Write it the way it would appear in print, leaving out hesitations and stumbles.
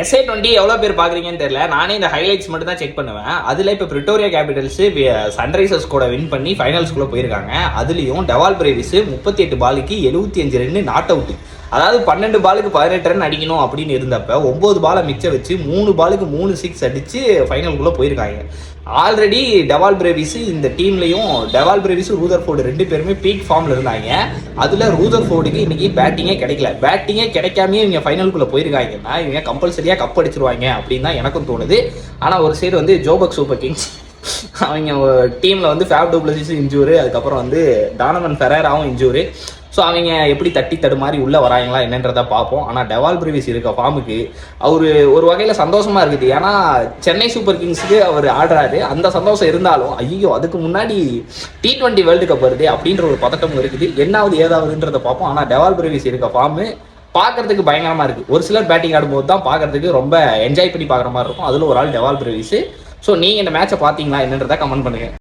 SA20 எவ்வளோ பேர் பார்க்குறீங்கன்னு தெரியல. நானே இந்த ஹைலைட்ஸ் மட்டும் தான் செக் பண்ணுவேன். அதில் இப்போ பிரிட்டோரியா கேபிட்டல்ஸ் சன்ரைசர்ஸ் கூட வின் பண்ணி ஃபைனல்ஸ்குள்ளே போயிருக்காங்க. அதுலேயும் டெவால் பிரேவிஸ் 38 பாலுக்கு 75 ரன் நாட் அவுட். அதாவது 12 பாலுக்கு 18 ரன் அடிக்கணும் அப்படின்னு இருந்தப்ப 9 பாலை மிச்சம் வச்சு 3 பாலுக்கு 3 6 அடிச்சு ஃபைனலுக்குள்ளே போயிருக்காங்க. ஆல்ரெடி டெவால் பிரேவிஸ் இந்த டீம்லையும் டெவால் பிரேவிஸ் ரூதர்ஃபோர்டு 2 பேருமே பீக் ஃபார்மில் இருந்தாங்க. அதில் ரூதர்ஃபோர்டுக்கு இன்னைக்கு பேட்டிங்கே கிடைக்கல. பேட்டிங்கே கிடைக்காமே இவங்க ஃபைனலுக்குள்ளே போயிருக்காங்கன்னா இவங்க கம்பல்சரியாக கப் அடிச்சிருவாங்க அப்படின்னு தான் எனக்கும் தோணுது. ஆனால் ஒரு சைடு வந்து ஜோபக் சூப்பர் கிங்ஸ் அவங்க டீமில் வந்து ஃபேப் டூப்ளசிஸ் இன்ஜூரு, அதுக்கப்புறம் வந்து டானவன் ஃபெரேராவும் இன்ஜூரு. ஸோ அவங்க எப்படி தட்டி தடுமாறி உள்ளே வராங்களா என்னன்றதை பார்ப்போம். ஆனால் டெவால் பிரேவிஸ் இருக்க ஃபார்முக்கு அவர் ஒரு வகையில் சந்தோஷமாக இருக்குது. ஏன்னா சென்னை சூப்பர் கிங்ஸுக்கு அவர் ஆடுறாரு. அந்த சந்தோஷம் இருந்தாலும் ஐயோ அதுக்கு முன்னாடி T20 வேர்ல்டு கப் வருது அப்படின்ற ஒரு பதட்டம் இருக்குது. என்னாவது ஏதாவதுன்றதை பார்ப்போம். ஆனால் டெவால் பிரேவிஸ் இருக்க ஃபார்மு பார்க்கறதுக்கு பயங்கரமாக இருக்குது. ஒரு சிலர் பேட்டிங் ஆடும்போது தான் பார்க்கறதுக்கு ரொம்ப என்ஜாய் பண்ணி பார்க்குற மாதிரி இருக்கும். அதில் ஒரு ஆள் டெவால் பிரேவிஸ். ஸோ நீங்கள் இந்த மேட்சை பார்த்தீங்களா என்னன்றதை கமெண்ட் பண்ணுங்கள்.